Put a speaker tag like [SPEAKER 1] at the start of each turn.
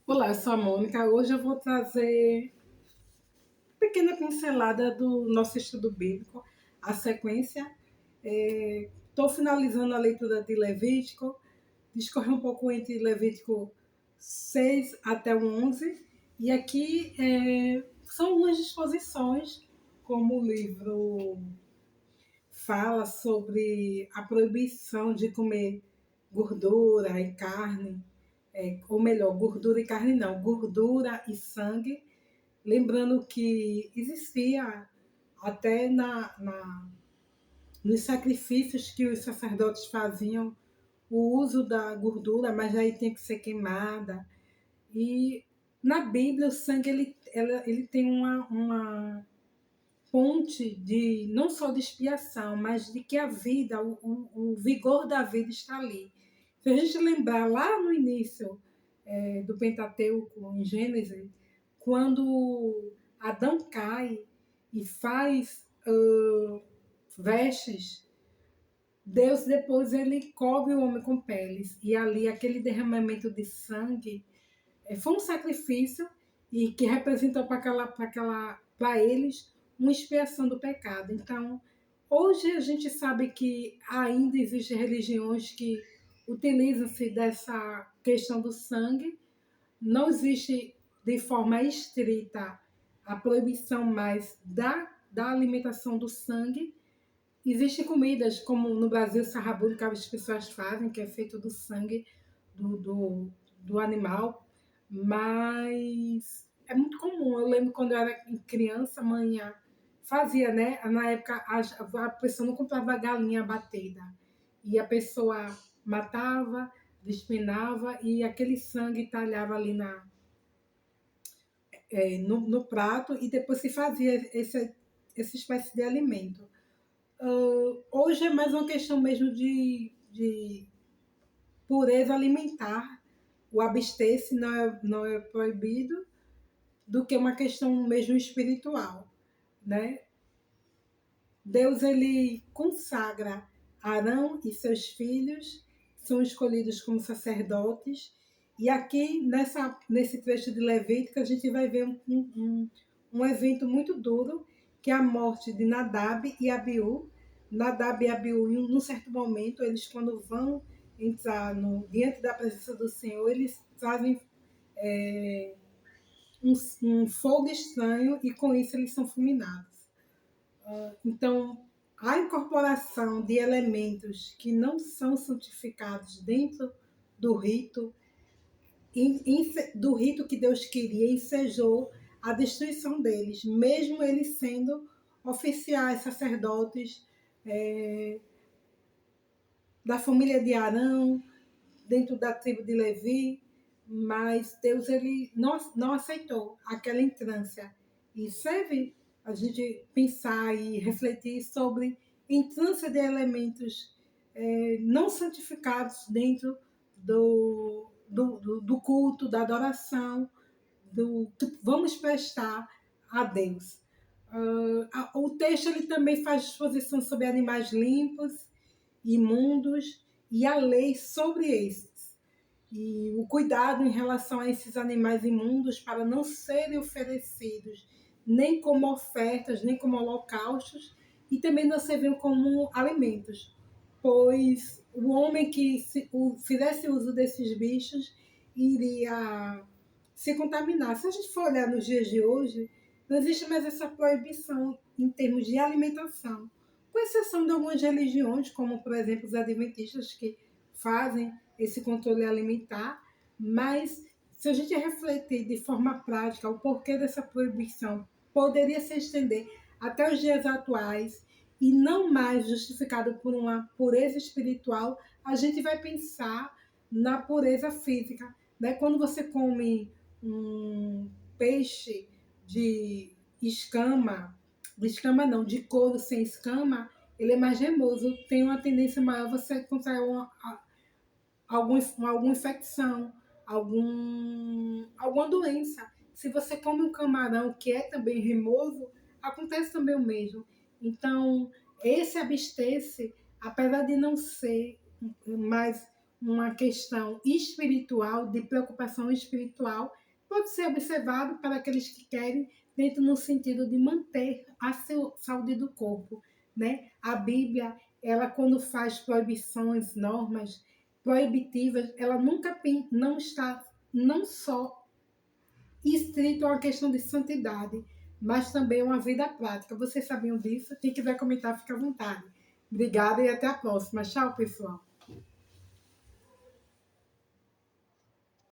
[SPEAKER 1] Olá, eu sou a Mônica. Hoje eu vou trazer uma pequena pincelada do nosso estudo bíblico, a sequência. Estou finalizando a leitura de Levítico, discorrer um pouco entre Levítico 6 até o 11, e aqui são algumas disposições, como o livro fala sobre a proibição de comer gordura e carne, ou melhor, gordura e carne não, gordura e sangue. Lembrando que existia até nos sacrifícios que os sacerdotes faziam o uso da gordura, mas aí tem que ser queimada. E na Bíblia o sangue ele tem uma ponte de não só de expiação, mas de que a vida, o vigor da vida está ali. Se a gente lembrar lá no início do Pentateuco, em Gênesis, quando Adão cai e faz vestes, Deus depois ele cobre o homem com peles, e ali aquele derramamento de sangue foi um sacrifício e que representou para eles uma expiação do pecado. Então, hoje a gente sabe que ainda existem religiões que utilizam-se dessa questão do sangue. Não existe de forma estrita a proibição mais da alimentação do sangue. Existem comidas, como no Brasil, o sarrabu que as pessoas fazem, que é feito do sangue do, do, do animal, mas é muito comum. Eu lembro quando eu era criança, a mãe fazia, né? Na época, a pessoa não comprava galinha batida, e a pessoa matava, despenava, e aquele sangue talhava ali no prato, e depois se fazia essa espécie de alimento. Hoje é mais uma questão mesmo de pureza alimentar. O abster-se não é proibido, do que uma questão mesmo espiritual, né? Deus ele consagra Arão e seus filhos, são escolhidos como sacerdotes, e aqui nesse trecho de Levítico a gente vai ver um evento muito duro, que é a morte de Nadab e Abiú. Nadab e Abiú, em um certo momento, eles quando vão entrar diante da presença do Senhor, eles trazem um fogo estranho, e com isso eles são fulminados. Então, a incorporação de elementos que não são santificados dentro do rito, do rito que Deus queria, ensejou a destruição deles, mesmo eles sendo oficiais, sacerdotes da família de Arão, dentro da tribo de Levi, mas Deus ele não aceitou aquela entrância. E serve a gente pensar e refletir sobre entrância de elementos não santificados dentro do culto, da adoração, do que vamos prestar a Deus. O texto ele também faz exposição sobre animais limpos, imundos, e a lei sobre estes. E o cuidado em relação a esses animais imundos para não serem oferecidos nem como ofertas, nem como holocaustos, e também não serviam como alimentos, pois o homem que fizesse uso desses bichos iria se contaminar. Se a gente for olhar nos dias de hoje, não existe mais essa proibição em termos de alimentação, com exceção de algumas religiões, como, por exemplo, os adventistas, que fazem esse controle alimentar, mas se a gente refletir de forma prática o porquê dessa proibição, poderia se estender até os dias atuais e não mais justificado por uma pureza espiritual, a gente vai pensar na pureza física. Né? Quando você come um peixe de escama não, de couro sem escama, ele é mais remoso, tem uma tendência maior você contrair alguma infecção, alguma doença. Se você come um camarão que é também remoso, acontece também o mesmo. Então, esse abster-se, apesar de não ser mais uma questão espiritual, de preocupação espiritual, pode ser observado para aqueles que querem, dentro no sentido de manter a saúde do corpo, né? A Bíblia, ela quando faz proibições, normas proibitivas, ela nunca não está não só estrito a uma questão de santidade, mas também uma vida prática. Vocês sabiam disso? Quem quiser comentar, fica à vontade. Obrigada e até a próxima. Tchau, pessoal.